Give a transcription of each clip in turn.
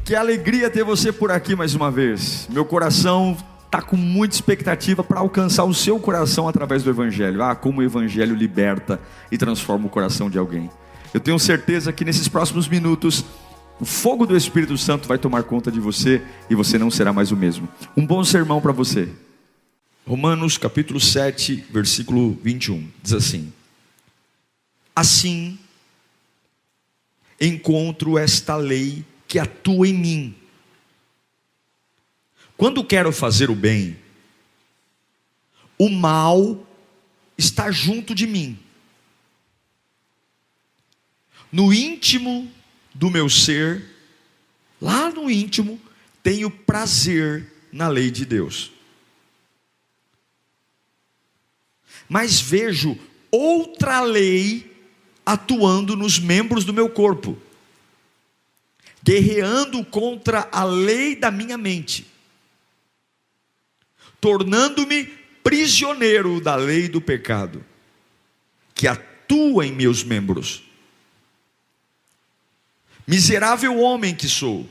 Que alegria ter você por aqui mais uma vez. Meu coração está com muita expectativa para alcançar o seu coração através do Evangelho. Como o Evangelho liberta e transforma o coração de alguém. Eu tenho certeza que nesses próximos minutos o fogo do Espírito Santo vai tomar conta de você e você não será mais o mesmo. Um bom sermão para você. Romanos capítulo 7, versículo 21, diz assim: assim encontro esta lei que atua em mim. Quando quero fazer o bem, o mal está junto de mim. No íntimo do meu ser, lá no íntimo, tenho prazer na lei de Deus. Mas vejo outra lei atuando nos membros do meu corpo, guerreando contra a lei da minha mente, tornando-me prisioneiro da lei do pecado, que atua em meus membros. Miserável homem que sou,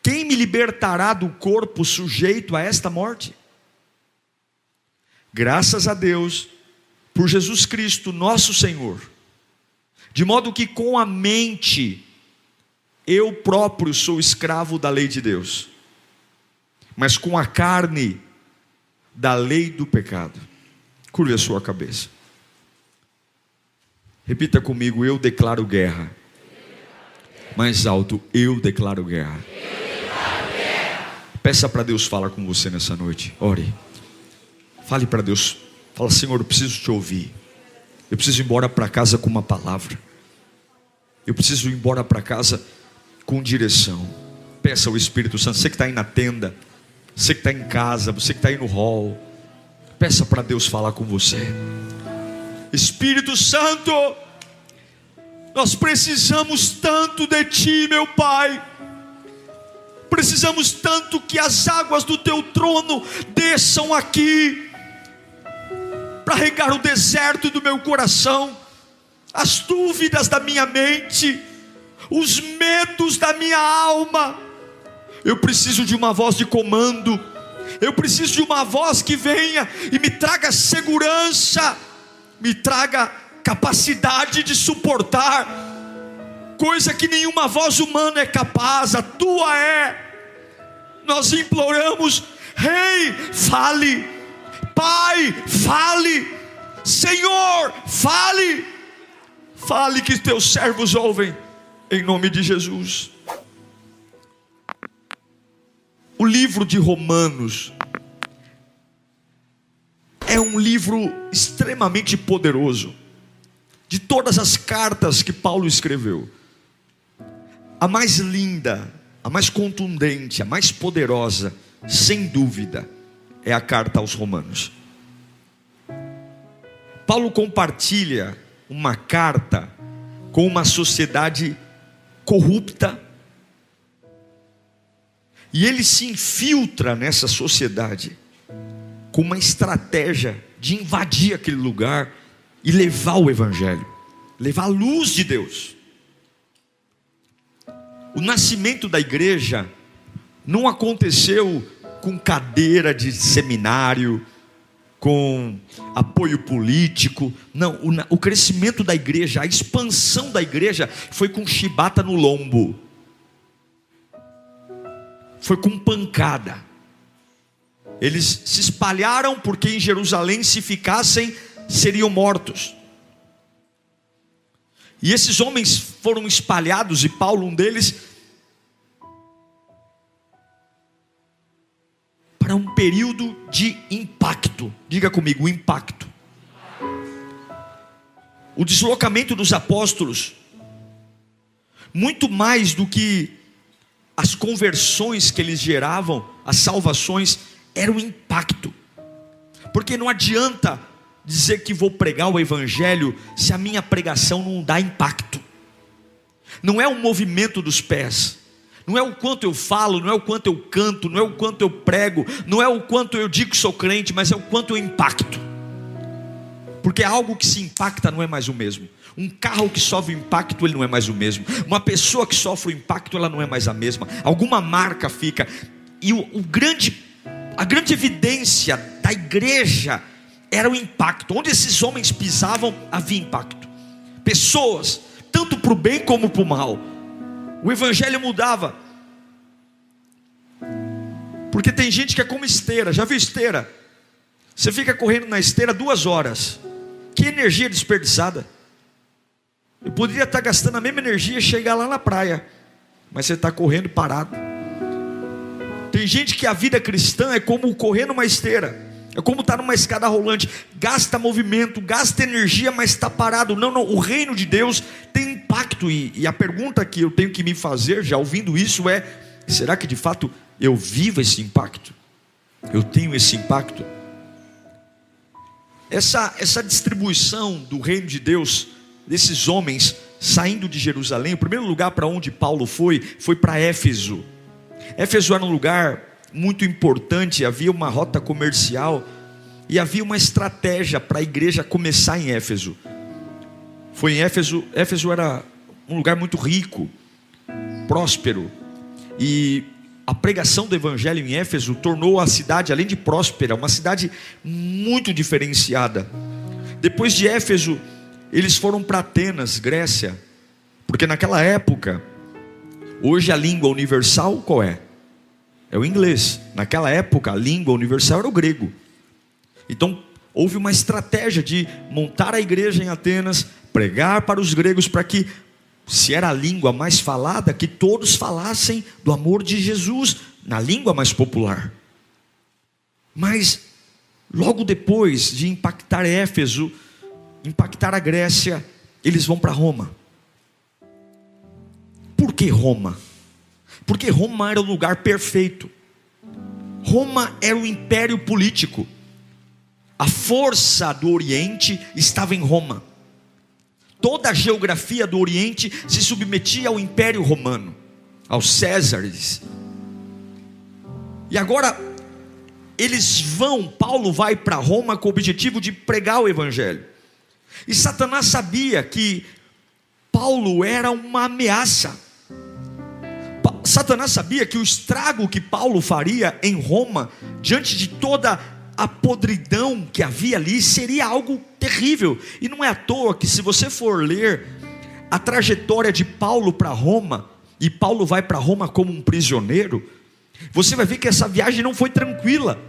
quem me libertará do corpo sujeito a esta morte? Graças a Deus, por Jesus Cristo nosso Senhor, de modo que com a mente, eu próprio sou escravo da lei de Deus, mas com a carne, da lei do pecado. Curve a sua cabeça. Repita comigo: eu declaro guerra. Mais alto: eu declaro guerra. Peça para Deus falar com você nessa noite. Ore. Fale para Deus. Fala: Senhor, eu preciso te ouvir. Eu preciso ir embora para casa com uma palavra. Eu preciso ir embora para casa com direção. Peça ao Espírito Santo. Você que está aí na tenda, você que está em casa, você que está aí no hall, peça para Deus falar com você. Espírito Santo, nós precisamos tanto de Ti, meu Pai. Precisamos tanto que as águas do Teu trono desçam aqui, para regar o deserto do meu coração, as dúvidas da minha mente, os medos da minha alma. Eu preciso de uma voz de comando. Eu preciso de uma voz que venha e me traga segurança, me traga capacidade de suportar, coisa que nenhuma voz humana é capaz, a Tua é. Nós imploramos: Rei, fale. Pai, fale. Senhor, fale. Fale que Teus servos ouvem, em nome de Jesus. O livro de Romanos é um livro extremamente poderoso. De todas as cartas que Paulo escreveu, a mais linda, a mais contundente, a mais poderosa, sem dúvida, é a carta aos Romanos. Paulo compartilha uma carta com uma sociedade corrupta, e ele se infiltra nessa sociedade com uma estratégia de invadir aquele lugar e levar o Evangelho, levar a luz de Deus. O nascimento da igreja não aconteceu com cadeira de seminário, com apoio político. Não, o crescimento da igreja, a expansão da igreja foi com chibata no lombo, foi com pancada. Eles se espalharam porque em Jerusalém, se ficassem, seriam mortos. E esses homens foram espalhados, e Paulo, um deles, para um período de impacto. Diga comigo: impacto. O deslocamento dos apóstolos, muito mais do que as conversões que eles geravam, as salvações, era um impacto. Porque não adianta dizer que vou pregar o Evangelho se a minha pregação não dá impacto. Não é o movimento dos pés, não é o quanto eu falo, não é o quanto eu canto, não é o quanto eu prego, não é o quanto eu digo que sou crente, mas é o quanto eu impacto. Porque algo que se impacta não é mais o mesmo. Um carro que sofre o impacto, ele não é mais o mesmo. Uma pessoa que sofre o impacto, ela não é mais a mesma. Alguma marca fica. E a grande evidência da igreja era o impacto. Onde esses homens pisavam, havia impacto. Pessoas, tanto para o bem como para o mal. O evangelho mudava. Porque tem gente que é como esteira. Já viu esteira? Você fica correndo na esteira 2 horas. Que energia desperdiçada. Eu poderia estar gastando a mesma energia e chegar lá na praia, mas você está correndo parado. Tem gente que a vida cristã é como correr numa esteira, é como estar numa escada rolante. Gasta movimento, gasta energia, mas está parado. Não, o reino de Deus tem impacto. E a pergunta que eu tenho que me fazer, já ouvindo isso, é: será que de fato eu vivo esse impacto? Eu tenho esse impacto? Essa distribuição do reino de Deus, desses homens saindo de Jerusalém, o primeiro lugar para onde Paulo foi para Éfeso. Éfeso era um lugar muito importante, havia uma rota comercial e havia uma estratégia para a igreja começar em Éfeso. Foi em Éfeso. Éfeso era um lugar muito rico, próspero, e a pregação do evangelho em Éfeso tornou a cidade, além de próspera, uma cidade muito diferenciada. Depois de Éfeso, eles foram para Atenas, Grécia, porque naquela época, hoje a língua universal qual é? É o inglês. Naquela época a língua universal era o grego. Então houve uma estratégia de montar a igreja em Atenas, pregar para os gregos, para que, se era a língua mais falada, que todos falassem do amor de Jesus na língua mais popular. Mas logo depois de impactar Éfeso, impactar a Grécia, eles vão para Roma. Por que Roma? Porque Roma era o lugar perfeito. Roma era o império político. A força do Oriente estava em Roma. Toda a geografia do Oriente se submetia ao Império Romano, aos Césares. E agora Paulo vai para Roma com o objetivo de pregar o evangelho. E Satanás sabia que Paulo era uma ameaça. Satanás sabia que o estrago que Paulo faria em Roma, diante de toda a podridão que havia ali, seria algo terrível. E não é à toa que, se você for ler a trajetória de Paulo para Roma, e Paulo vai para Roma como um prisioneiro, você vai ver que essa viagem não foi tranquila.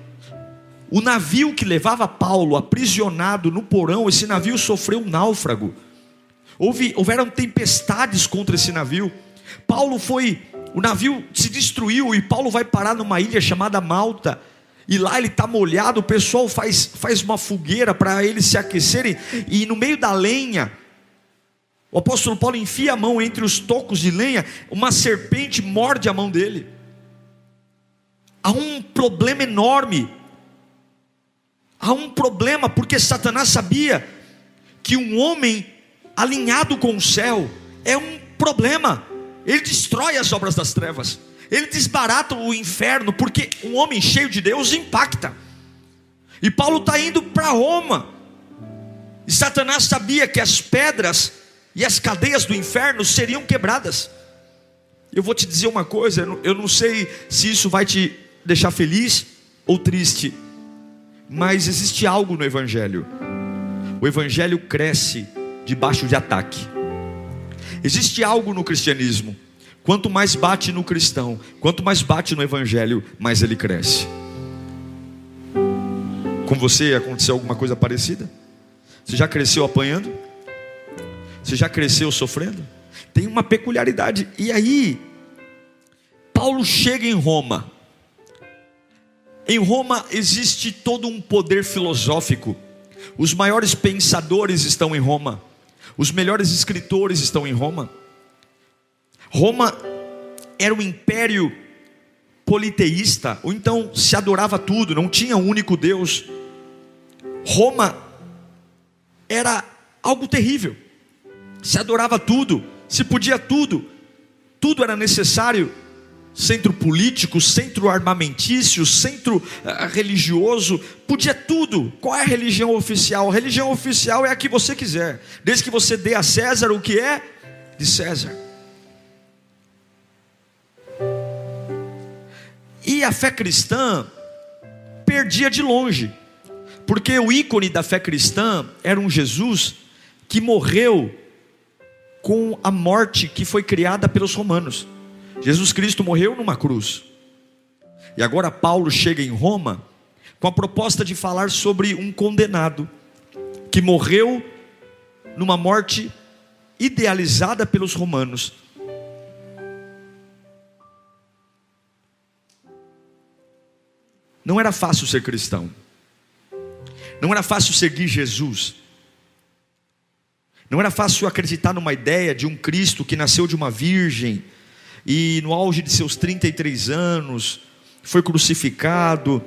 O navio que levava Paulo aprisionado no porão, esse navio sofreu um náufrago. Houveram tempestades contra esse navio. O navio se destruiu e Paulo vai parar numa ilha chamada Malta. E lá ele está molhado, o pessoal faz uma fogueira para eles se aquecerem. E no meio da lenha, o apóstolo Paulo enfia a mão entre os tocos de lenha, uma serpente morde a mão dele. Há um problema enorme. Há um problema porque Satanás sabia que um homem alinhado com o céu é um problema. Ele destrói as obras das trevas. Ele desbarata o inferno, porque um homem cheio de Deus impacta. E Paulo está indo para Roma. E Satanás sabia que as pedras e as cadeias do inferno seriam quebradas. Eu vou te dizer uma coisa, eu não sei se isso vai te deixar feliz ou triste, mas existe algo no evangelho. O evangelho cresce debaixo de ataque. Existe algo no cristianismo. Quanto mais bate no cristão, quanto mais bate no evangelho, mais ele cresce. Com você aconteceu alguma coisa parecida? Você já cresceu apanhando? Você já cresceu sofrendo? Tem uma peculiaridade. E aí, Paulo chega em Roma. Em Roma existe todo um poder filosófico. Os maiores pensadores estão em Roma. Os melhores escritores estão em Roma. Roma era um império politeísta, ou então se adorava tudo, não tinha um único Deus. Roma era algo terrível. Se adorava tudo, se podia tudo, tudo era necessário. centro político, centro armamentício, centro religioso, podia tudo. Qual é a religião oficial? A religião oficial é a que você quiser, desde que você dê a César o que é de César. E a fé cristã perdia de longe, porque o ícone da fé cristã era um Jesus que morreu com a morte que foi criada pelos romanos. Jesus Cristo morreu numa cruz. E agora Paulo chega em Roma com a proposta de falar sobre um condenado que morreu numa morte idealizada pelos romanos. Não era fácil ser cristão. Não era fácil seguir Jesus. Não era fácil acreditar numa ideia de um Cristo que nasceu de uma virgem e no auge de seus 33 anos foi crucificado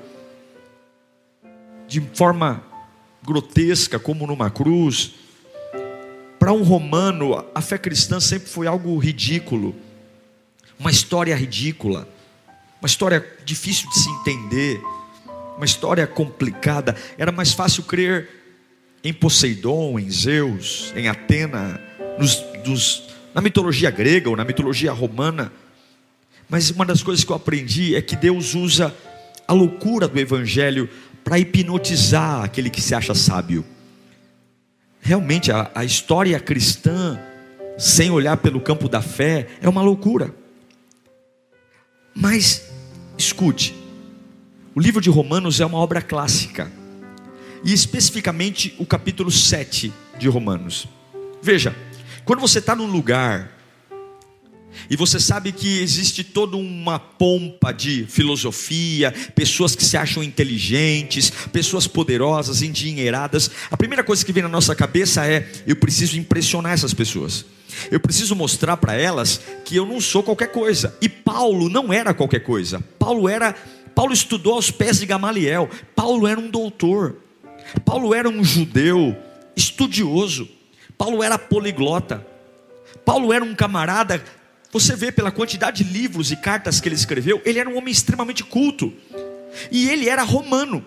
de forma grotesca, como numa cruz. Para um romano, a fé cristã sempre foi algo ridículo, uma história ridícula, uma história difícil de se entender, uma história complicada. Era mais fácil crer em Poseidon, em Zeus, em Atena, na mitologia grega ou na mitologia romana. Mas uma das coisas que eu aprendi é que Deus usa a loucura do evangelho para hipnotizar aquele que se acha sábio. Realmente a história cristã, sem olhar pelo campo da fé, é uma loucura. Mas escute, o livro de Romanos é uma obra clássica, e especificamente o capítulo 7 de Romanos. Veja, quando você está num lugar e você sabe que existe toda uma pompa de filosofia, pessoas que se acham inteligentes, pessoas poderosas, endinheiradas, a primeira coisa que vem na nossa cabeça é: eu preciso impressionar essas pessoas, eu preciso mostrar para elas que eu não sou qualquer coisa. E Paulo não era qualquer coisa. Paulo estudou aos pés de Gamaliel. Paulo era um doutor. Paulo era um judeu estudioso. Paulo era poliglota. Paulo era um camarada. Você vê pela quantidade de livros e cartas que ele escreveu, ele era um homem extremamente culto. E ele era romano.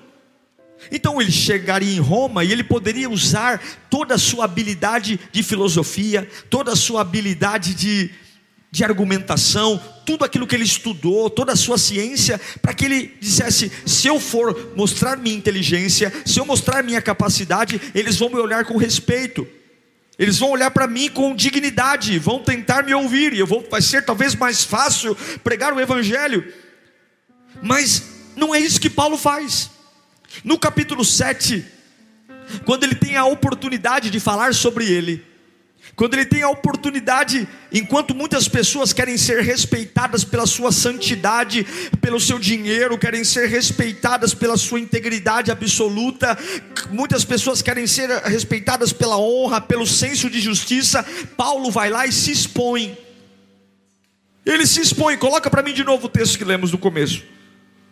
Então ele chegaria em Roma e ele poderia usar toda a sua habilidade de filosofia, toda a sua habilidade de argumentação, tudo aquilo que ele estudou, toda a sua ciência, para que ele dissesse: se eu for mostrar minha inteligência, se eu mostrar minha capacidade, eles vão me olhar com respeito, eles vão olhar para mim com dignidade, vão tentar me ouvir, e vai ser talvez mais fácil pregar o evangelho. Mas não é isso que Paulo faz. No capítulo 7, quando ele tem a oportunidade de falar sobre ele, quando ele tem a oportunidade, enquanto muitas pessoas querem ser respeitadas pela sua santidade, pelo seu dinheiro, querem ser respeitadas pela sua integridade absoluta, muitas pessoas querem ser respeitadas pela honra, pelo senso de justiça, Paulo vai lá e se expõe. Ele se expõe. Coloca para mim de novo o texto que lemos no começo,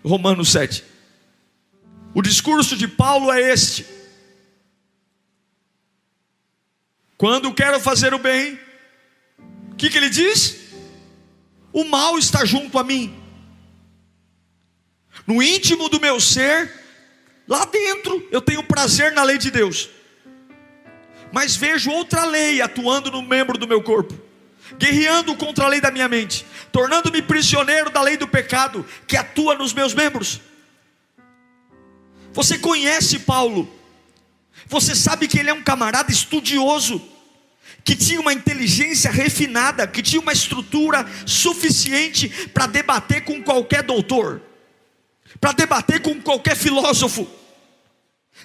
Romanos 7. O discurso de Paulo é este: quando quero fazer o bem, o que ele diz? O mal está junto a mim. No íntimo do meu ser, lá dentro, eu tenho prazer na lei de Deus, mas vejo outra lei atuando no membro do meu corpo, guerreando contra a lei da minha mente, tornando-me prisioneiro da lei do pecado que atua nos meus membros. Você conhece Paulo, você sabe que ele é um camarada estudioso, que tinha uma inteligência refinada, que tinha uma estrutura suficiente para debater com qualquer doutor, para debater com qualquer filósofo.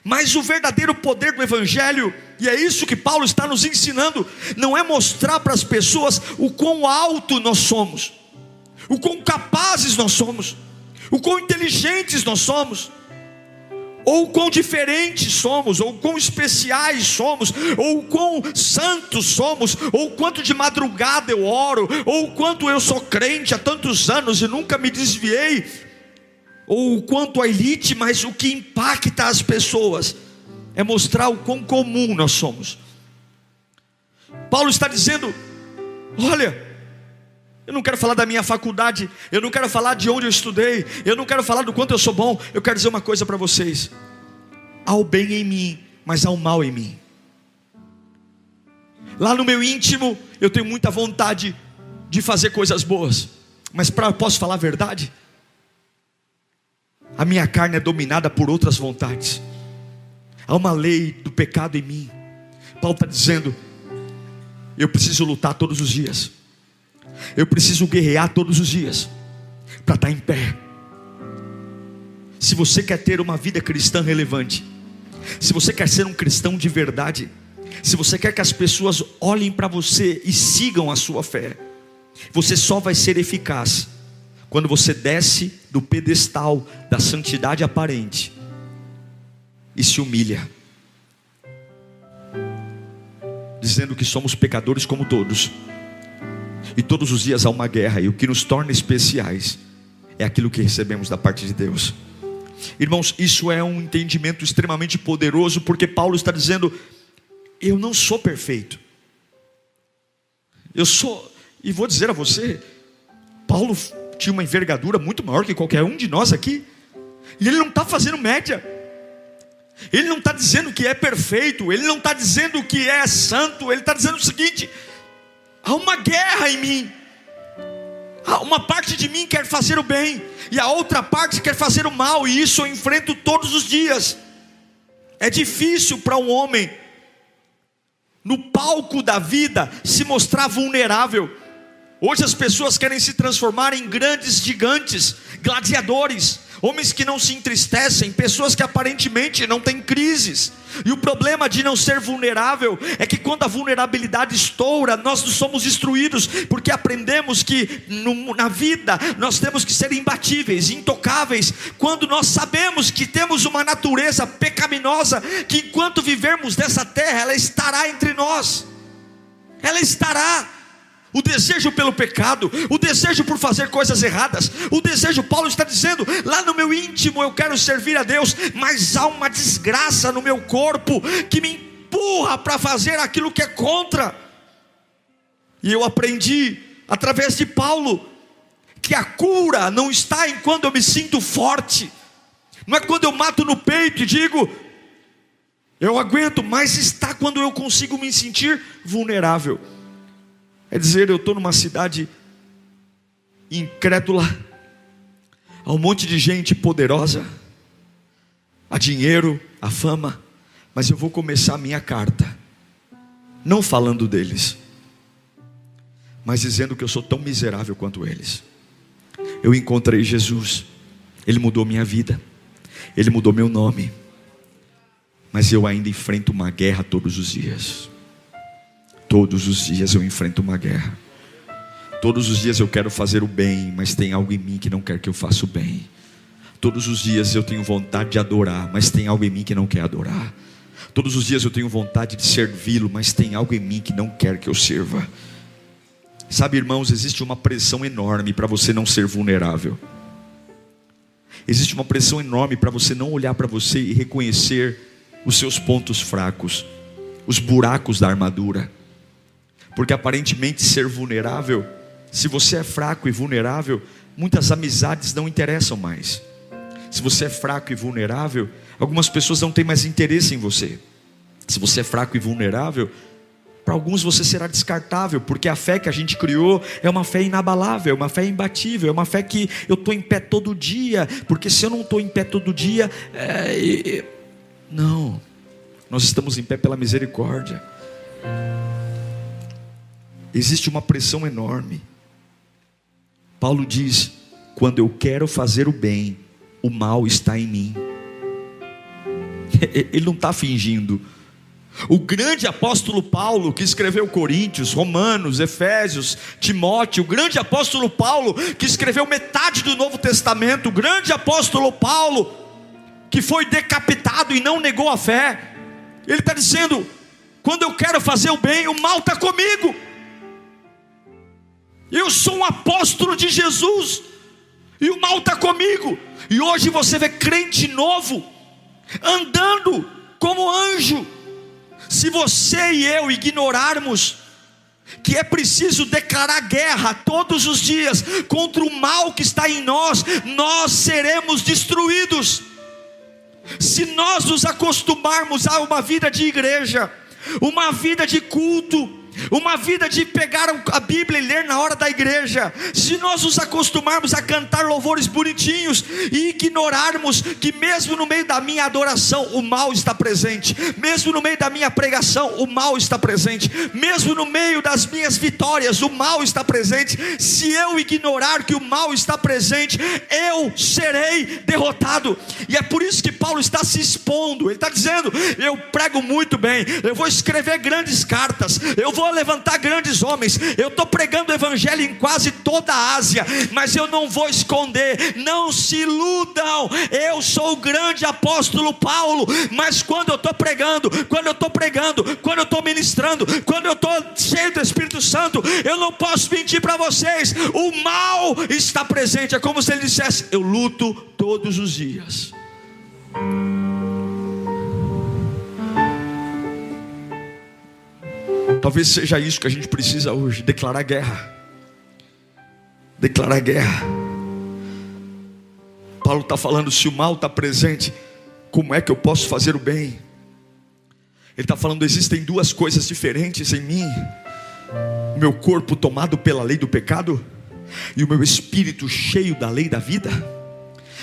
Mas o verdadeiro poder do evangelho, e é isso que Paulo está nos ensinando, não é mostrar para as pessoas o quão alto nós somos, o quão capazes nós somos, o quão inteligentes nós somos, ou quão diferentes somos, ou quão especiais somos, ou quão santos somos, ou quanto de madrugada eu oro, ou quanto eu sou crente há tantos anos e nunca me desviei, ou quanto a elite. Mas o que impacta as pessoas é mostrar o quão comum nós somos. Paulo está dizendo: olha, Eu não quero falar da minha faculdade, eu não quero falar de onde eu estudei, eu não quero falar do quanto eu sou bom. Eu quero dizer uma coisa para vocês: há o bem em mim, mas há o mal em mim. Lá no meu íntimo, eu tenho muita vontade de fazer coisas boas, mas posso falar a verdade? A minha carne é dominada por outras vontades. Há uma lei do pecado em mim. Paulo está dizendo: eu preciso lutar todos os dias, eu preciso guerrear todos os dias, para estar em pé. Se você quer ter uma vida cristã relevante, se você quer ser um cristão de verdade, se você quer que as pessoas olhem para você e sigam a sua fé, você só vai ser eficaz quando você desce do pedestal da santidade aparente e se humilha, dizendo que somos pecadores como todos, e todos os dias há uma guerra, e o que nos torna especiais é aquilo que recebemos da parte de Deus. Irmãos, isso é um entendimento extremamente poderoso, porque Paulo está dizendo: eu não sou perfeito, eu sou, e vou dizer a você, Paulo tinha uma envergadura muito maior que qualquer um de nós aqui, e ele não está fazendo média, ele não está dizendo que é perfeito, ele não está dizendo que é santo, ele está dizendo o seguinte: há uma guerra em mim, uma parte de mim quer fazer o bem, e a outra parte quer fazer o mal, e isso eu enfrento todos os dias. É difícil para um homem, no palco da vida, se mostrar vulnerável. Hoje as pessoas querem se transformar em grandes gigantes, gladiadores, homens que não se entristecem, pessoas que aparentemente não têm crises. E o problema de não ser vulnerável é que quando a vulnerabilidade estoura, nós somos destruídos, porque aprendemos que na vida nós temos que ser imbatíveis, intocáveis, quando nós sabemos que temos uma natureza pecaminosa, que enquanto vivermos dessa terra, ela estará entre nós, ela estará. O desejo pelo pecado, o desejo por fazer coisas erradas, o desejo, Paulo está dizendo, lá no meu íntimo eu quero servir a Deus, mas há uma desgraça no meu corpo que me empurra para fazer aquilo que é contra. E eu aprendi através de Paulo que a cura não está em quando eu me sinto forte, não é quando eu mato no peito e digo eu aguento, mas está quando eu consigo me sentir vulnerável. É dizer, eu estou numa cidade incrédula, há um monte de gente poderosa, há dinheiro, há fama, mas eu vou começar a minha carta, não falando deles, mas dizendo que eu sou tão miserável quanto eles. Eu encontrei Jesus, Ele mudou minha vida, Ele mudou meu nome, mas eu ainda enfrento uma guerra todos os dias. Todos os dias eu enfrento uma guerra. Todos os dias eu quero fazer o bem, mas tem algo em mim que não quer que eu faça o bem. Todos os dias eu tenho vontade de adorar, mas tem algo em mim que não quer adorar. Todos os dias eu tenho vontade de servi-lo, mas tem algo em mim que não quer que eu sirva. Sabe, irmãos, existe uma pressão enorme para você não ser vulnerável. Existe uma pressão enorme para você não olhar para você e reconhecer os seus pontos fracos, os buracos da armadura. Porque aparentemente ser vulnerável, se você é fraco e vulnerável, muitas amizades não interessam mais. Se você é fraco e vulnerável, algumas pessoas não têm mais interesse em você. Se você é fraco e vulnerável, para alguns você será descartável, porque a fé que a gente criou é uma fé inabalável, é uma fé imbatível, é uma fé que eu estou em pé todo dia, porque se eu não estou em pé todo dia, não, nós estamos em pé pela misericórdia. Existe uma pressão enorme. Paulo diz, quando eu quero fazer o bem, o mal está em mim. Ele não está fingindo. O grande apóstolo Paulo, que escreveu Coríntios, Romanos, Efésios, Timóteo, o grande apóstolo Paulo, que escreveu metade do Novo Testamento, o grande apóstolo Paulo, que foi decapitado e não negou a fé, ele está dizendo, quando eu quero fazer o bem, o mal está comigo. Eu sou um apóstolo de Jesus, e o mal está comigo. E hoje você vê crente novo, andando como anjo. Se você e eu ignorarmos que é preciso declarar guerra todos os dias contra o mal que está em nós, nós seremos destruídos. Se nós nos acostumarmos a uma vida de igreja, uma vida de culto, uma vida de pegar a Bíblia e ler na hora da igreja, se nós nos acostumarmos a cantar louvores bonitinhos e ignorarmos que mesmo no meio da minha adoração o mal está presente, mesmo no meio da minha pregação o mal está presente, mesmo no meio das minhas vitórias o mal está presente, se eu ignorar que o mal está presente, eu serei derrotado. E é por isso que Paulo está se expondo. Ele está dizendo: eu prego muito bem, eu vou escrever grandes cartas, eu vou levantar grandes homens, eu estou pregando o evangelho em quase toda a Ásia, mas eu não vou esconder, não se iludam, eu sou o grande apóstolo Paulo, mas quando eu estou pregando, quando eu estou ministrando, quando eu estou cheio do Espírito Santo, eu não posso mentir para vocês, o mal está presente. É como se ele dissesse: eu luto todos os dias. Talvez seja isso que a gente precisa hoje: declarar guerra. Declarar guerra. Paulo está falando: se o mal está presente, como é que eu posso fazer o bem? Ele está falando: existem duas coisas diferentes em mim: o meu corpo tomado pela lei do pecado e o meu espírito cheio da lei da vida.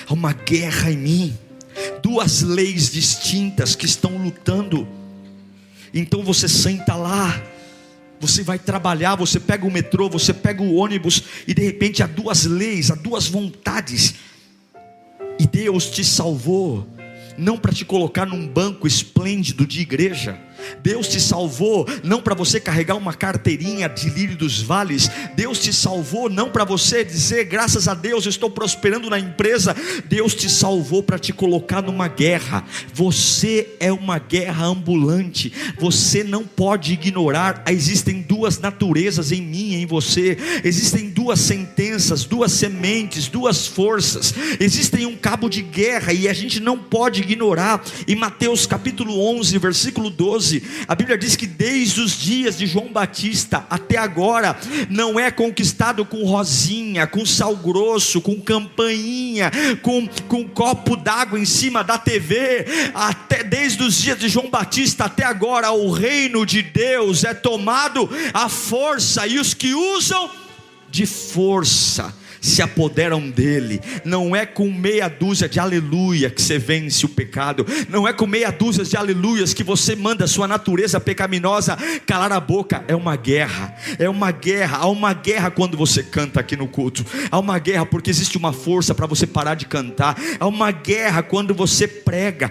Há uma guerra em mim, duas leis distintas que estão lutando. Então você senta lá, você vai trabalhar, você pega o metrô, você pega o ônibus, e de repente há duas leis, há duas vontades. E Deus te salvou não para te colocar num banco esplêndido de igreja. Deus te salvou não para você carregar uma carteirinha de lírio dos vales. Deus te salvou não para você dizer: graças a Deus eu estou prosperando na empresa. Deus te salvou para te colocar numa guerra. Você é uma guerra ambulante. Você não pode ignorar. Existem duas naturezas em mim e em você. Existem duas sentenças, duas sementes, duas forças. Existem um cabo de guerra e a gente não pode ignorar. Em Mateus capítulo 11 versículo 12, a Bíblia diz que desde os dias de João Batista até agora, não é conquistado com rosinha, com sal grosso, com campainha, com copo d'água em cima da TV. Desde os dias de João Batista até agora, o reino de Deus é tomado à força, e os que usam de força se apoderam dele. Não é com meia dúzia de aleluia que você vence o pecado. Não é com meia dúzia de aleluias que você manda a sua natureza pecaminosa calar a boca. É uma guerra, é uma guerra. Há uma guerra quando você canta aqui no culto. Há uma guerra porque existe uma força para você parar de cantar. Há uma guerra quando você prega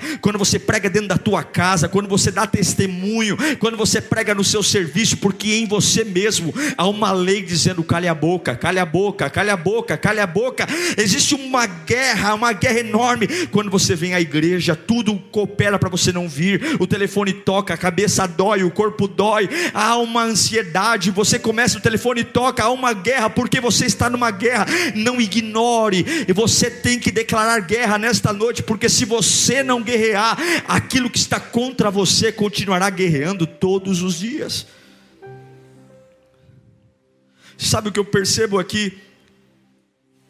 dentro da tua casa, quando você dá testemunho, quando você prega no seu serviço, porque em você mesmo há uma lei dizendo: cale a boca, cale a boca, cale a boca, cale a boca. Existe uma guerra enorme. Quando você vem à igreja, tudo coopera para você não vir. O telefone toca, a cabeça dói, o corpo dói, há uma ansiedade. Você começa, o telefone toca, há uma guerra, porque você está numa guerra. Não ignore, e você tem que declarar guerra nesta noite, porque se você não guerrear, aquilo que está contra você continuará guerreando todos os dias. Sabe o que eu percebo aqui?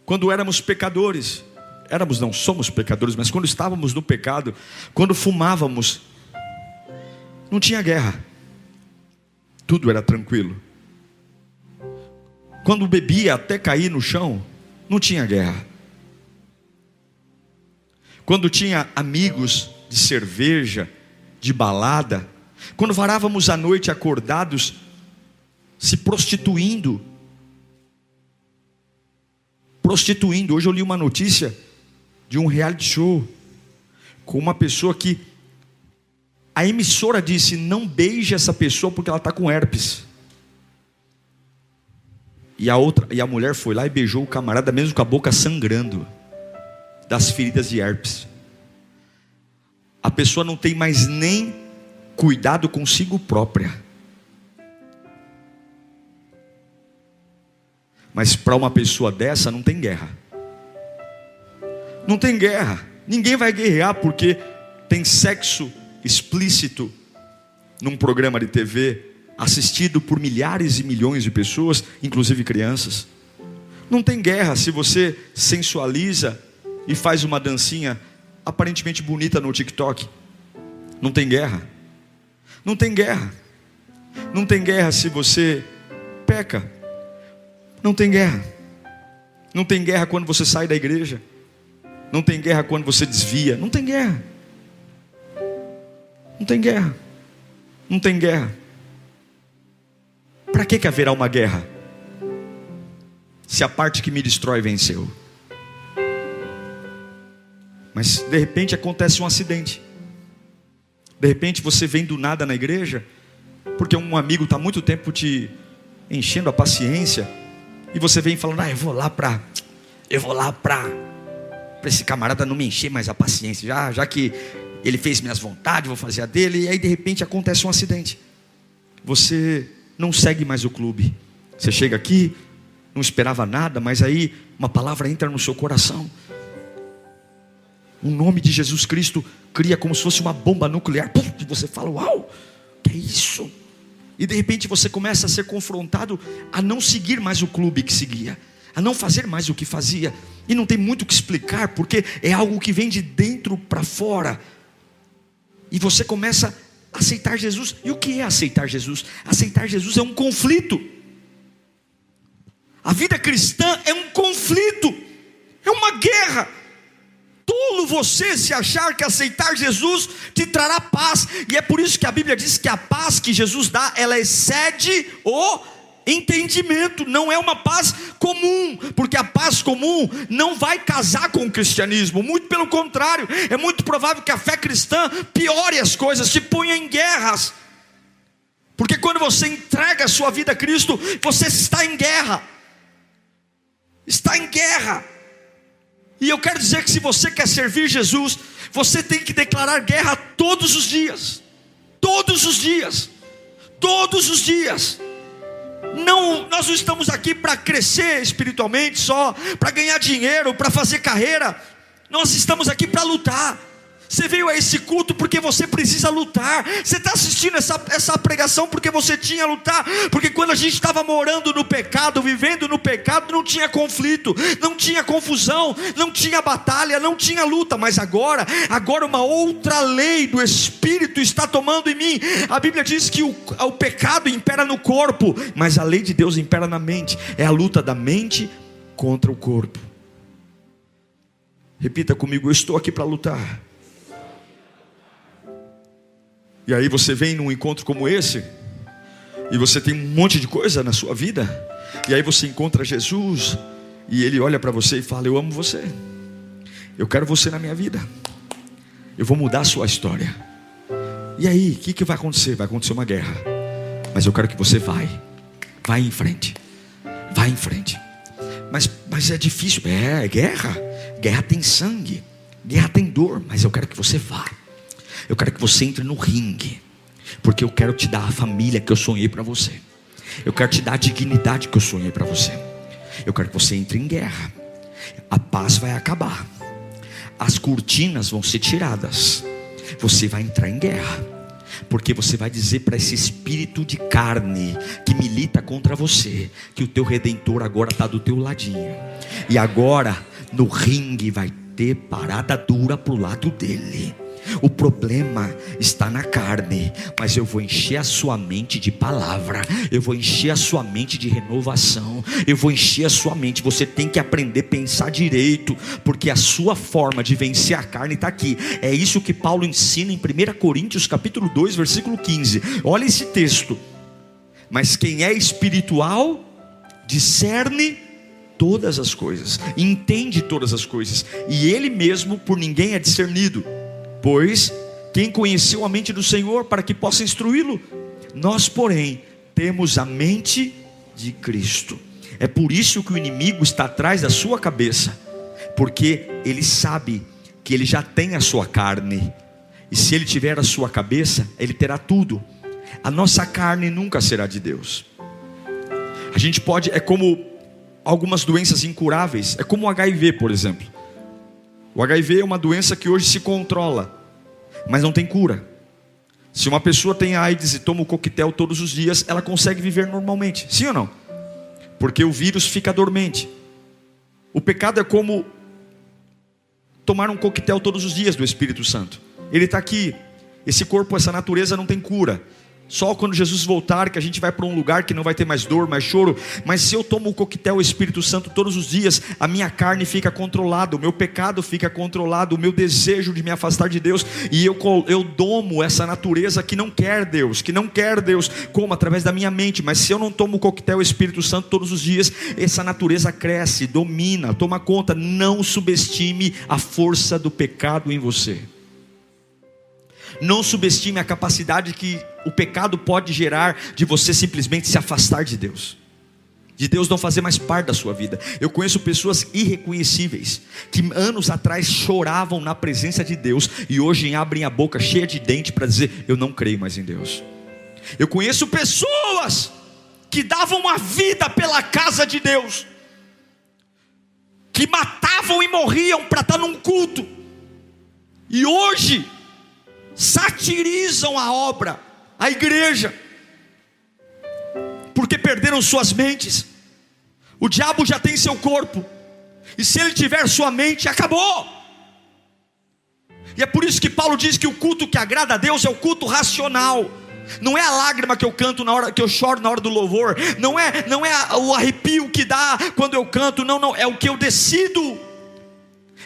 Quando éramos pecadores, somos pecadores, mas quando estávamos no pecado, quando fumávamos, não tinha guerra, tudo era tranquilo. Quando bebia até cair no chão, não tinha guerra. Quando tinha amigos de cerveja, de balada, quando varávamos a noite acordados, se prostituindo. Hoje eu li uma notícia de um reality show com uma pessoa que a emissora disse: não beije essa pessoa porque ela está com herpes. E a mulher foi lá e beijou o camarada mesmo com a boca sangrando das feridas de herpes. A pessoa não tem mais nem cuidado consigo própria. Mas para uma pessoa dessa não tem guerra. Não tem guerra. Ninguém vai guerrear porque tem sexo explícito num programa de TV assistido por milhares e milhões de pessoas, inclusive crianças. Não tem guerra se você sensualiza e faz uma dancinha aparentemente bonita no TikTok. Não tem guerra. Não tem guerra. Não tem guerra se você peca. Não tem guerra. Não tem guerra quando você sai da igreja. Não tem guerra quando você desvia. Não tem guerra. Não tem guerra. Não tem guerra. Para que haverá uma guerra? Se a parte que me destrói venceu. Mas de repente acontece um acidente. De repente você vem do nada na igreja, porque um amigo está há muito tempo te enchendo a paciência, e você vem falando, eu vou lá para esse camarada não me encher mais a paciência, já que ele fez minhas vontades, vou fazer a dele. E aí de repente acontece um acidente. Você não segue mais o clube. Você chega aqui, não esperava nada, mas aí uma palavra entra no seu coração. O nome de Jesus Cristo cria como se fosse uma bomba nuclear. E você fala, uau, que é isso? E de repente você começa a ser confrontado a não seguir mais o clube que seguia, a não fazer mais o que fazia. E não tem muito o que explicar, porque é algo que vem de dentro para fora. E você começa a aceitar Jesus. E o que é aceitar Jesus? Aceitar Jesus é um conflito. A vida cristã é um conflito, é uma guerra. Tolo você se achar que aceitar Jesus te trará paz. E é por isso que a Bíblia diz que a paz que Jesus dá, ela excede o entendimento. Não é uma paz comum, porque a paz comum não vai casar com o cristianismo. Muito pelo contrário, é muito provável que a fé cristã piore as coisas, te ponha em guerras. Porque quando você entrega a sua vida a Cristo, você está em guerra. Está em guerra. E eu quero dizer que se você quer servir Jesus, você tem que declarar guerra todos os dias. Todos os dias. Todos os dias. Não, nós não estamos aqui para crescer espiritualmente só, para ganhar dinheiro, para fazer carreira. Nós estamos aqui para lutar. Você veio a esse culto porque você precisa lutar. Você está assistindo essa pregação porque você tinha que lutar. Porque quando a gente estava morando no pecado, vivendo no pecado, não tinha conflito, não tinha confusão, não tinha batalha, não tinha luta. Mas agora uma outra lei do Espírito está tomando em mim. A Bíblia diz que o pecado impera no corpo, mas a lei de Deus impera na mente. É a luta da mente contra o corpo. Repita comigo, eu estou aqui para lutar. E aí você vem num encontro como esse, e você tem um monte de coisa na sua vida, e aí você encontra Jesus, e Ele olha para você e fala, eu amo você, eu quero você na minha vida, eu vou mudar a sua história. E aí, o que vai acontecer? Vai acontecer uma guerra, mas eu quero que você vai em frente, vai em frente. Mas é difícil, é guerra, guerra tem sangue, guerra tem dor, mas eu quero que você vá. Eu quero que você entre no ringue, porque eu quero te dar a família que eu sonhei para você. Eu quero te dar a dignidade que eu sonhei para você. Eu quero que você entre em guerra. A paz vai acabar, as cortinas vão ser tiradas. Você vai entrar em guerra, porque você vai dizer para esse espírito de carne que milita contra você, que o teu Redentor agora está do teu ladinho. E agora no ringue vai ter parada dura para o lado dele. O problema está na carne, mas eu vou encher a sua mente de palavra, eu vou encher a sua mente de renovação, eu vou encher a sua mente. Você tem que aprender a pensar direito, porque a sua forma de vencer a carne está aqui. É isso que Paulo ensina em 1 Coríntios capítulo 2, versículo 15. Olha esse texto. Mas quem é espiritual discerne todas as coisas, entende todas as coisas, e ele mesmo por ninguém é discernido. Pois quem conheceu a mente do Senhor para que possa instruí-lo? Nós, porém, temos a mente de Cristo. É por isso que o inimigo está atrás da sua cabeça, porque ele sabe que ele já tem a sua carne, e se ele tiver a sua cabeça, ele terá tudo. A nossa carne nunca será de Deus. A gente pode, é como algumas doenças incuráveis, é como o HIV, por exemplo. O HIV é uma doença que hoje se controla, mas não tem cura. Se uma pessoa tem AIDS e toma o coquetel todos os dias, ela consegue viver normalmente, sim ou não? Porque o vírus fica dormente. O pecado é como tomar um coquetel todos os dias do Espírito Santo. Ele está aqui. Esse corpo, essa natureza não tem cura. Só quando Jesus voltar que a gente vai para um lugar que não vai ter mais dor, mais choro. Mas se eu tomo o coquetel Espírito Santo todos os dias, a minha carne fica controlada, o meu pecado fica controlado, o meu desejo de me afastar de Deus, e eu domo essa natureza que não quer Deus, como? Através da minha mente. Mas se eu não tomo o coquetel Espírito Santo todos os dias, essa natureza cresce, domina, toma conta. Não subestime a força do pecado em você. Não subestime a capacidade que o pecado pode gerar de você simplesmente se afastar de Deus não fazer mais parte da sua vida. Eu conheço pessoas irreconhecíveis, que anos atrás choravam na presença de Deus, e hoje abrem a boca cheia de dente para dizer: eu não creio mais em Deus. Eu conheço pessoas que davam a vida pela casa de Deus, que matavam e morriam para estar num culto, e hoje satirizam a obra, a igreja, porque perderam suas mentes. O diabo já tem seu corpo, e se ele tiver sua mente, acabou. E é por isso que Paulo diz que o culto que agrada a Deus é o culto racional. Não é a lágrima que eu canto na hora que eu choro na hora do louvor, não é o arrepio que dá quando eu canto, não, é o que eu decido,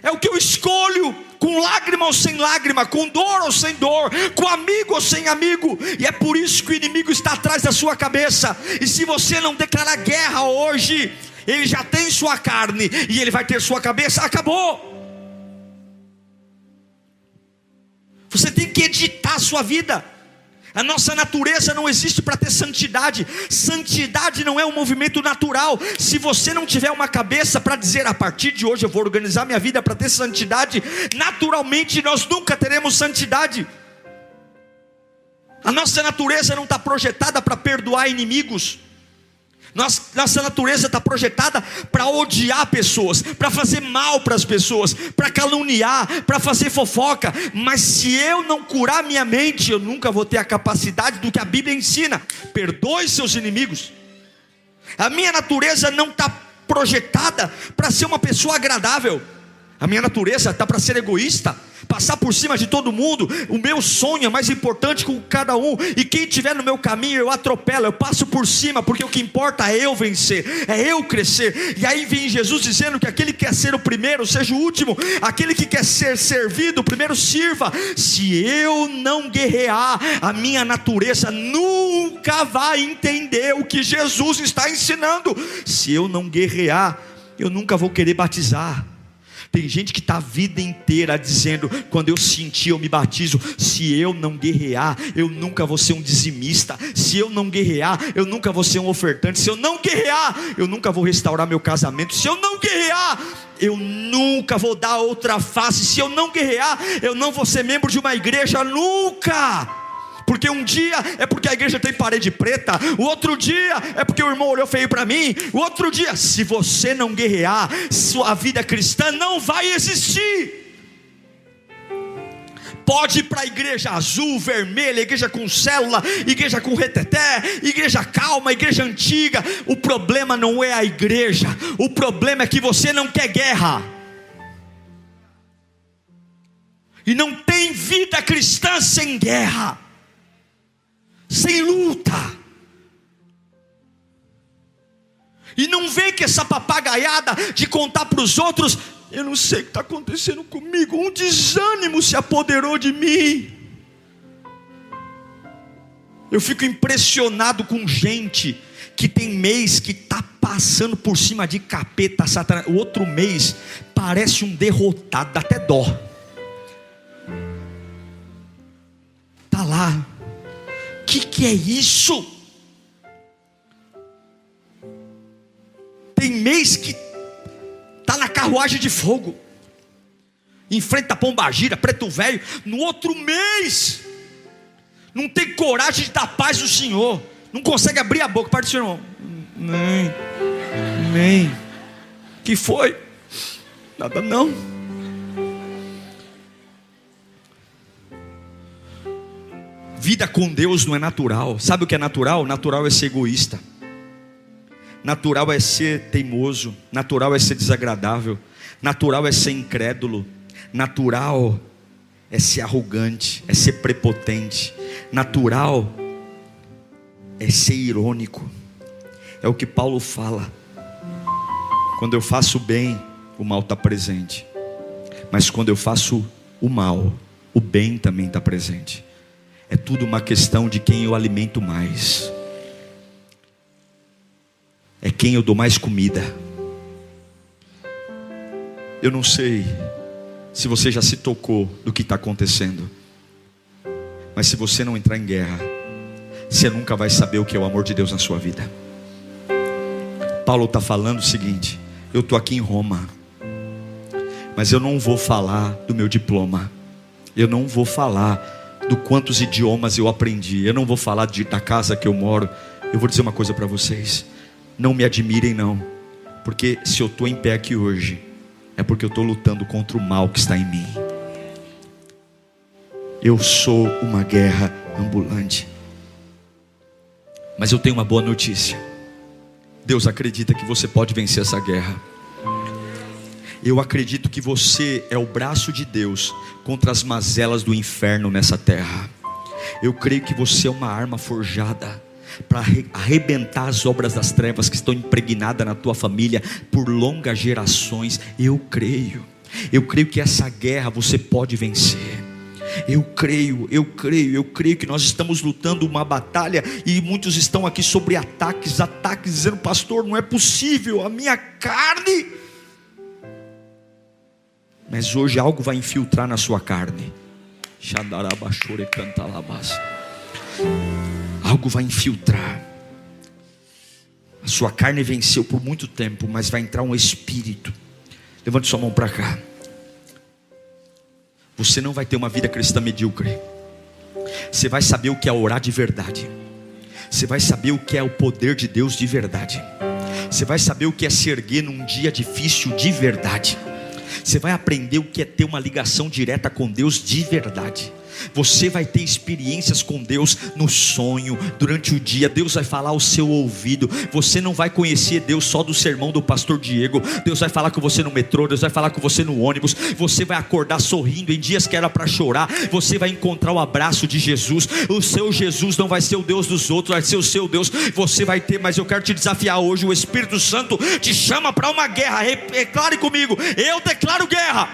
é o que eu escolho, com lágrima ou sem lágrima, com dor ou sem dor, com amigo ou sem amigo. E é por isso que o inimigo está atrás da sua cabeça. E se você não declarar guerra hoje, ele já tem sua carne e ele vai ter sua cabeça. Acabou. Você tem que editar a sua vida. A nossa natureza não existe para ter santidade. Santidade não é um movimento natural. Se você não tiver uma cabeça para dizer: a partir de hoje eu vou organizar minha vida para ter santidade, naturalmente nós nunca teremos santidade. A nossa natureza não está projetada para perdoar inimigos. Nossa natureza está projetada para odiar pessoas, para fazer mal para as pessoas, para caluniar, para fazer fofoca. Mas se eu não curar minha mente, eu nunca vou ter a capacidade do que a Bíblia ensina: perdoe seus inimigos. A minha natureza não está projetada para ser uma pessoa agradável. A minha natureza está para ser egoísta, passar por cima de todo mundo. O meu sonho é mais importante com cada um, e quem estiver no meu caminho eu atropelo, eu passo por cima, porque o que importa é eu vencer, é eu crescer. E aí vem Jesus dizendo que aquele que quer ser o primeiro seja o último, aquele que quer ser servido primeiro sirva. Se eu não guerrear, a minha natureza nunca vai entender o que Jesus está ensinando. Se eu não guerrear, eu nunca vou querer batizar. Tem gente que está a vida inteira dizendo: quando eu sentir eu me batizo. Se eu não guerrear, eu nunca vou ser um dizimista. Se eu não guerrear, eu nunca vou ser um ofertante. Se eu não guerrear, eu nunca vou restaurar meu casamento. Se eu não guerrear, eu nunca vou dar outra face. Se eu não guerrear, eu não vou ser membro de uma igreja nunca. Porque um dia é porque a igreja tem parede preta, o outro dia é porque o irmão olhou feio para mim, o outro dia. Se você não guerrear, sua vida cristã não vai existir. Pode ir para a igreja azul, vermelha, igreja com célula, igreja com reteté, igreja calma, igreja antiga. O problema não é a igreja, o problema é que você não quer guerra. E não tem vida cristã sem guerra, sem luta. E não vem que essa papagaiada de contar para os outros: eu não sei o que está acontecendo comigo, um desânimo se apoderou de mim. Eu fico impressionado com gente que tem mês que está passando por cima de capeta, satanás. O outro mês parece um derrotado, dá até dó. Está lá. O que é isso? Tem mês que está na carruagem de fogo, enfrenta a pombagira, preto velho. No outro mês não tem coragem de dar paz do Senhor, não consegue abrir a boca. Parte do seu irmão: nem. Que foi? Nada não. Vida com Deus não é natural. Sabe o que é natural? Natural é ser egoísta. Natural é ser teimoso. Natural é ser desagradável. Natural é ser incrédulo. Natural é ser arrogante, é ser prepotente. Natural é ser irônico. É o que Paulo fala. Quando eu faço o bem, o mal está presente. Mas quando eu faço o mal, o bem também está presente. É tudo uma questão de quem eu alimento mais. É quem eu dou mais comida. Eu não sei se você já se tocou do que está acontecendo, mas se você não entrar em guerra, você nunca vai saber o que é o amor de Deus na sua vida. Paulo está falando o seguinte: eu estou aqui em Roma, mas eu não vou falar do meu diploma, eu não vou falar do quantos idiomas eu aprendi, eu não vou falar da casa que eu moro. Eu vou dizer uma coisa para vocês: não me admirem não, porque se eu estou em pé aqui hoje, é porque eu estou lutando contra o mal que está em mim. Eu sou uma guerra ambulante. Mas eu tenho uma boa notícia: Deus acredita que você pode vencer essa guerra. Eu acredito que você é o braço de Deus contra as mazelas do inferno nessa terra. Eu creio que você é uma arma forjada para arrebentar as obras das trevas que estão impregnadas na tua família por longas gerações. Eu creio que essa guerra você pode vencer. Eu creio que nós estamos lutando uma batalha, e muitos estão aqui sobre ataques, dizendo: pastor, não é possível, a minha carne. Mas hoje algo vai infiltrar na sua carne. Algo vai infiltrar. A sua carne venceu por muito tempo, mas vai entrar um espírito. Levante sua mão para cá. Você não vai ter uma vida cristã medíocre. Você vai saber o que é orar de verdade. Você vai saber o que é o poder de Deus de verdade. Você vai saber o que é se erguer num dia difícil de verdade. Você vai aprender o que é ter uma ligação direta com Deus de verdade. Você vai ter experiências com Deus no sonho, durante o dia. Deus vai falar ao seu ouvido. Você não vai conhecer Deus só do sermão do pastor Diego. Deus vai falar com você no metrô, Deus vai falar com você no ônibus. Você vai acordar sorrindo em dias que era para chorar. Você vai encontrar o abraço de Jesus. O seu Jesus não vai ser o Deus dos outros, vai ser o seu Deus. Você vai ter, mas eu quero te desafiar hoje. O Espírito Santo te chama para uma guerra. Declare comigo: eu declaro guerra.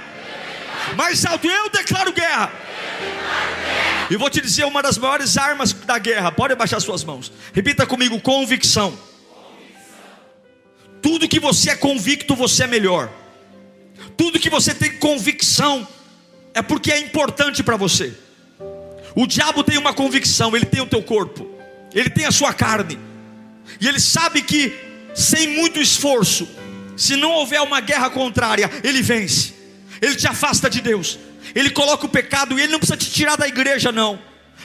Mais alto: eu declaro guerra. E vou te dizer uma das maiores armas da guerra. Pode abaixar suas mãos. Repita comigo: convicção. Tudo que você é convicto, você é melhor. Tudo que você tem convicção é porque é importante para você. O diabo tem uma convicção, ele tem o teu corpo, ele tem a sua carne, e ele sabe que sem muito esforço, se não houver uma guerra contrária, ele vence. Ele te afasta de Deus. Ele coloca o pecado, e ele não precisa te tirar da igreja não,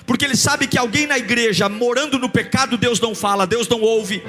porque ele sabe que alguém na igreja morando no pecado, Deus não fala, Deus não ouve.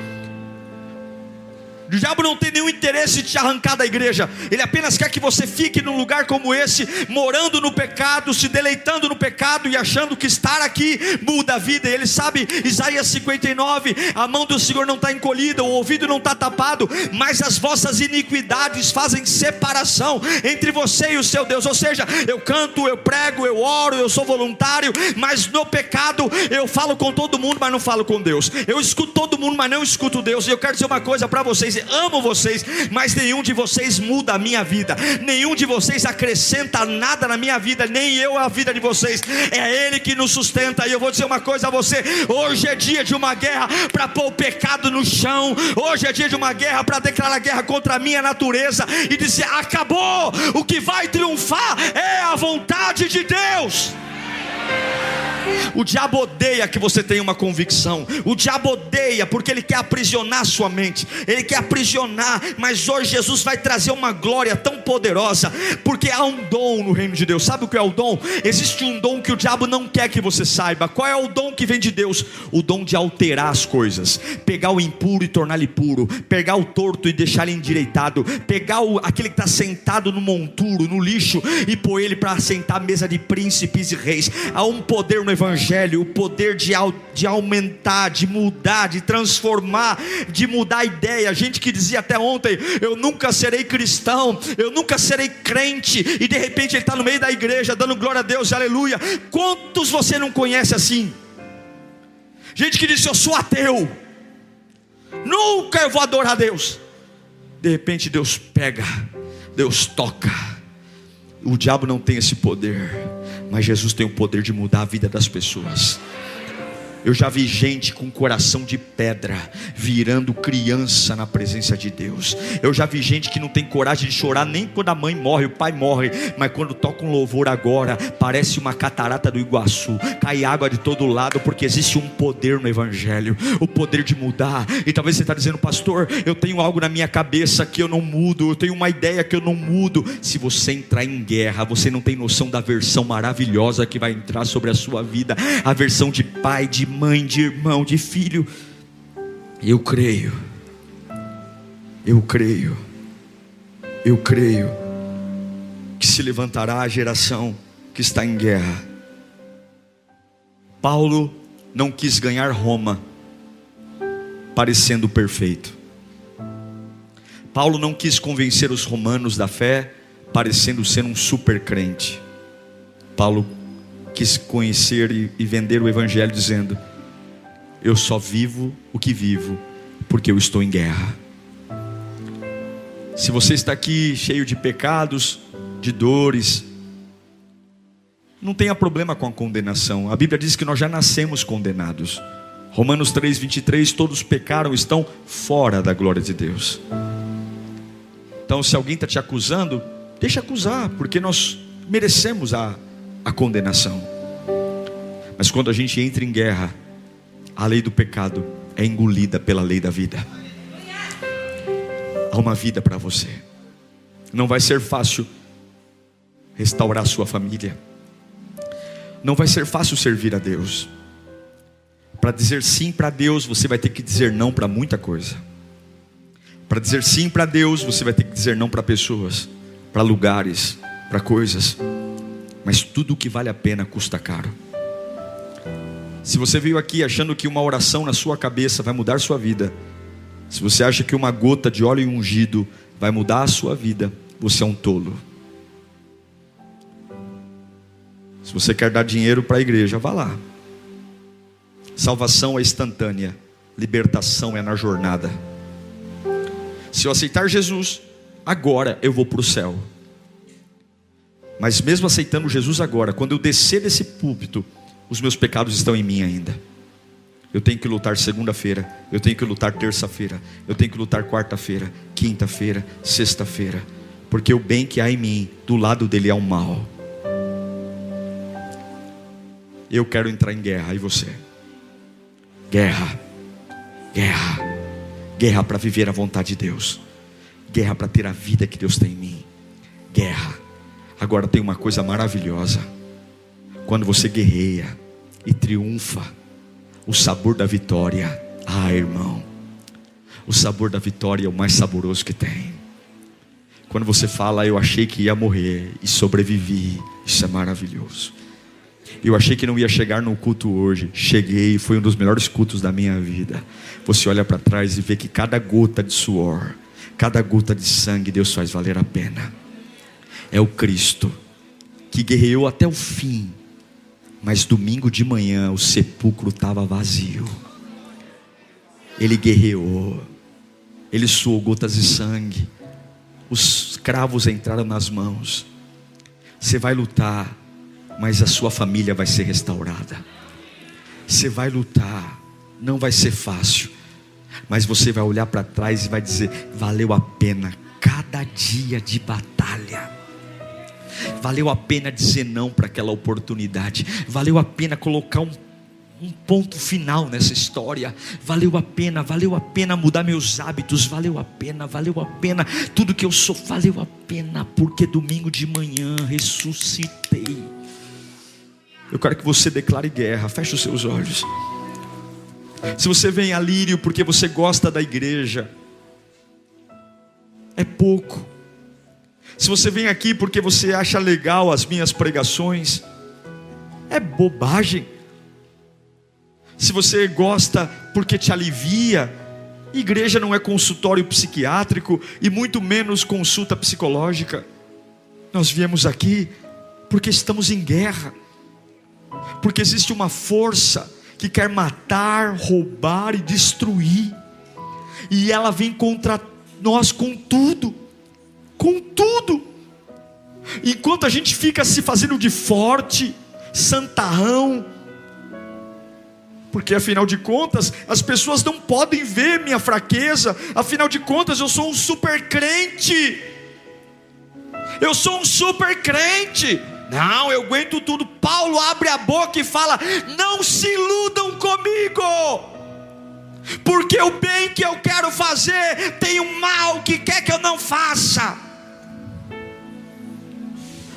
O diabo não tem nenhum interesse de te arrancar da igreja. Ele apenas quer que você fique num lugar como esse, morando no pecado, se deleitando no pecado e achando que estar aqui muda a vida. E ele sabe, Isaías 59, a mão do Senhor não está encolhida, o ouvido não está tapado, mas as vossas iniquidades fazem separação entre você e o seu Deus. Ou seja, eu canto, eu prego, eu oro, eu sou voluntário, mas no pecado eu falo com todo mundo, mas não falo com Deus. Eu escuto todo mundo, mas não escuto Deus. E eu quero dizer uma coisa para vocês: amo vocês, mas nenhum de vocês muda a minha vida, nenhum de vocês acrescenta nada na minha vida, nem eu a vida de vocês. É Ele que nos sustenta. E eu vou dizer uma coisa a você: hoje é dia de uma guerra para pôr o pecado no chão. Hoje é dia de uma guerra para declarar guerra contra a minha natureza e dizer: acabou. O que vai triunfar é a vontade de Deus. O diabo odeia que você tenha uma convicção. O diabo odeia porque ele quer aprisionar sua mente, ele quer aprisionar. Mas hoje Jesus vai trazer uma glória tão poderosa, porque há um dom no reino de Deus. Sabe o que é o dom? Existe um dom que o diabo não quer que você saiba. Qual é o dom que vem de Deus? O dom de alterar as coisas, pegar o impuro e torná-lo puro, pegar o torto e deixar ele endireitado, pegar aquele que está sentado no monturo, no lixo, e pôr ele para sentar à mesa de príncipes e reis. Há um poder no Evangelho, o poder de aumentar, de mudar, de transformar, de mudar a ideia. Gente que dizia até ontem: eu nunca serei cristão, eu nunca serei crente, e de repente ele está no meio da igreja dando glória a Deus, aleluia. Quantos você não conhece assim? Gente que disse: eu sou ateu, nunca eu vou adorar a Deus. De repente Deus pega, Deus toca. O diabo não tem esse poder, mas Jesus tem o poder de mudar a vida das pessoas. Eu já vi gente com coração de pedra virando criança na presença de Deus. Eu já vi gente que não tem coragem de chorar nem quando a mãe morre, o pai morre, mas quando toca um louvor agora, parece uma catarata do Iguaçu, cai água de todo lado, porque existe um poder no Evangelho, o poder de mudar. E talvez você está dizendo: pastor, eu tenho algo na minha cabeça que eu não mudo, eu tenho uma ideia que eu não mudo. Se você entrar em guerra, você não tem noção da versão maravilhosa que vai entrar sobre a sua vida, a versão de pai, de mãe, de irmão, de filho. Eu creio que se levantará a geração que está em guerra. Paulo não quis ganhar Roma parecendo perfeito. Paulo não quis convencer os romanos da fé parecendo ser um super crente. Paulo quis conhecer e vender o Evangelho dizendo: eu só vivo o que vivo porque eu estou em guerra. Se você está aqui cheio de pecados, de dores, não tenha problema com a condenação. A Bíblia diz que nós já nascemos condenados. Romanos 3:23, todos pecaram, estão fora da glória de Deus. Então, se alguém está te acusando, deixa acusar, porque nós merecemos a condenação. Mas quando a gente entra em guerra, a lei do pecado é engolida pela lei da vida. Há uma vida para você. Não vai ser fácil restaurar a sua família. Não vai ser fácil servir a Deus. Para dizer sim para Deus, você vai ter que dizer não para muita coisa. Para dizer sim para Deus, você vai ter que dizer não para pessoas, para lugares, para coisas. Mas tudo o que vale a pena custa caro. Se você veio aqui achando que uma oração na sua cabeça vai mudar a sua vida, se você acha que uma gota de óleo ungido vai mudar a sua vida, você é um tolo. Se você quer dar dinheiro para a igreja, vá lá. Salvação é instantânea, libertação é na jornada. Se eu aceitar Jesus, agora eu vou para o céu. Mas mesmo aceitando Jesus agora, quando eu descer desse púlpito, os meus pecados estão em mim ainda. Eu tenho que lutar segunda-feira, eu tenho que lutar terça-feira, eu tenho que lutar quarta-feira, quinta-feira, sexta-feira, porque o bem que há em mim, do lado dele há um mal. Eu quero entrar em guerra, e você? Guerra, guerra, guerra para viver a vontade de Deus, guerra para ter a vida que Deus tem em mim, guerra. Agora tem uma coisa maravilhosa: quando você guerreia e triunfa, o sabor da vitória, irmão, o sabor da vitória é o mais saboroso que tem. Quando você fala: eu achei que ia morrer e sobrevivi, isso é maravilhoso. Eu achei que não ia chegar no culto hoje, cheguei, foi um dos melhores cultos da minha vida. Você olha para trás e vê que cada gota de suor, cada gota de sangue, Deus faz valer a pena. É o Cristo que guerreou até o fim, mas domingo de manhã o sepulcro estava vazio. Ele guerreou, ele suou gotas de sangue, os cravos entraram nas mãos. Você vai lutar, mas a sua família vai ser restaurada. Você vai lutar, não vai ser fácil, mas você vai olhar para trás e vai dizer: valeu a pena cada dia de batalha. Valeu a pena dizer não para aquela oportunidade. Valeu a pena colocar um ponto final nessa história. Valeu a pena mudar meus hábitos. Valeu a pena tudo que eu sou. Valeu a pena, porque domingo de manhã ressuscitei. Eu quero que você declare guerra. Feche os seus olhos. Se você vem a Lírio porque você gosta da igreja, é pouco. Se você vem aqui porque você acha legal as minhas pregações, é bobagem. Se você gosta porque te alivia, igreja não é consultório psiquiátrico e muito menos consulta psicológica. Nós viemos aqui porque estamos em guerra, porque existe uma força que quer matar, roubar e destruir, e ela vem contra nós com tudo, com tudo. Enquanto a gente fica se fazendo de forte, santarrão, porque afinal de contas as pessoas não podem ver minha fraqueza, afinal de contas eu sou um super crente, eu sou um super crente. Não, eu aguento tudo. Paulo abre a boca e fala: não se iludam comigo, porque o bem que eu quero fazer tem um mal que quer que eu não faça.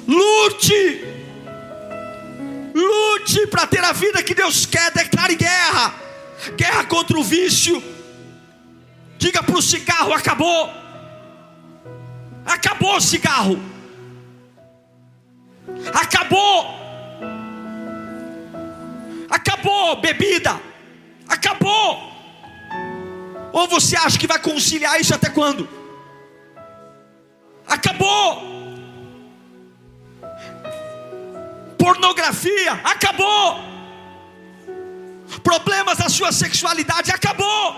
Lute para ter a vida que Deus quer. Declare guerra, guerra contra o vício. Diga para o cigarro: acabou, acabou o cigarro, acabou bebida, acabou. Ou você acha que vai conciliar isso até quando? Acabou. Pornografia, acabou. Problemas da sua sexualidade, acabou.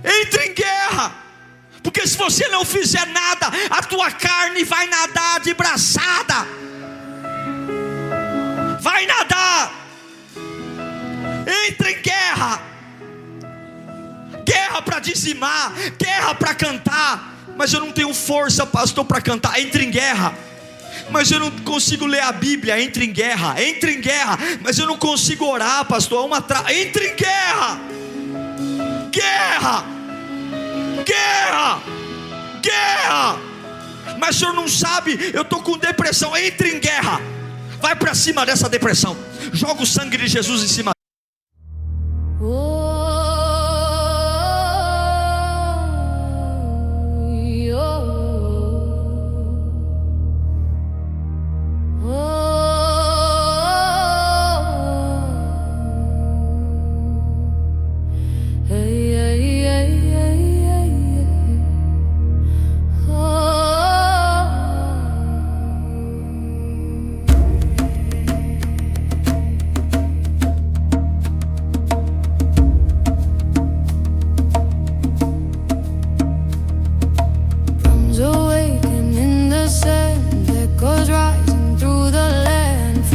Entre em guerra, porque se você não fizer nada, a tua carne vai nadar de braçada, vai nadar. Entre em guerra, guerra para dizimar, guerra para cantar. Mas eu não tenho força, pastor, para cantar. Entre em guerra. Mas eu não consigo ler a Bíblia. Entre em guerra, entre em guerra. Mas eu não consigo orar, pastor. Entre em guerra, guerra, guerra, guerra. Mas o senhor não sabe, eu estou com depressão. Entre em guerra, vai para cima dessa depressão, joga o sangue de Jesus em cima.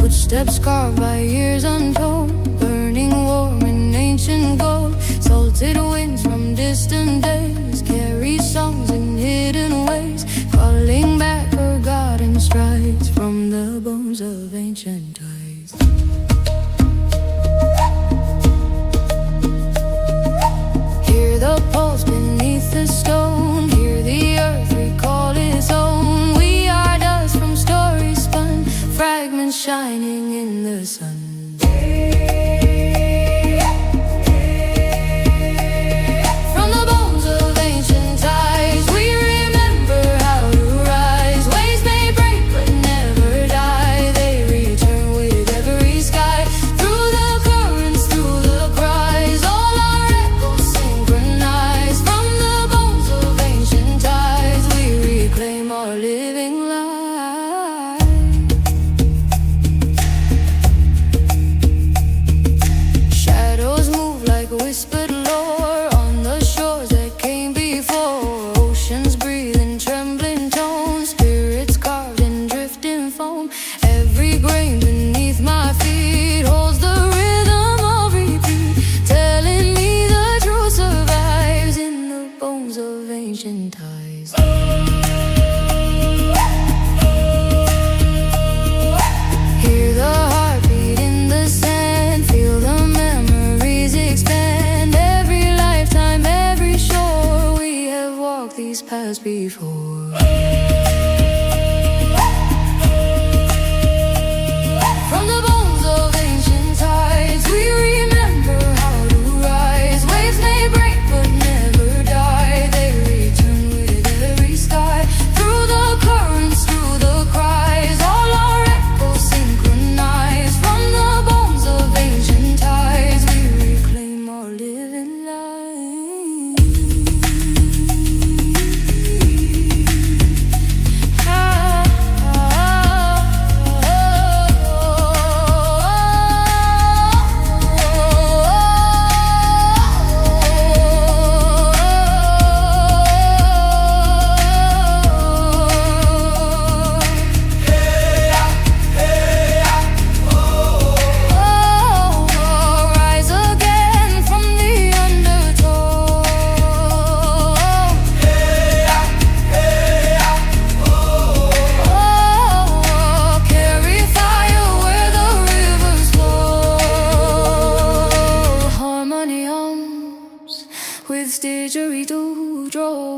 Steps carved by years untold, burning warm in ancient gold. Salted winds from distant days carry songs in hidden ways, calling back forgotten strides from the bones of ancient ties. Hear the pulse beneath the stone, hear the earth recall its own. We are dust from stories spun, fragments shining in the sun. From the bones of ancient ties, we remember how to rise. Waves may break but never die, they return with every sky. Through the currents, through the cries, all our echoes synchronize. From the bones of ancient ties, we reclaim our living life. Whispered lore on the shores that came before. Oceans breathe in trembling tones, spirits carved in drifting foam. Every grain beneath my feet holds the rhythm of repeat, telling me the truth survives in the bones of ancient ties. drove.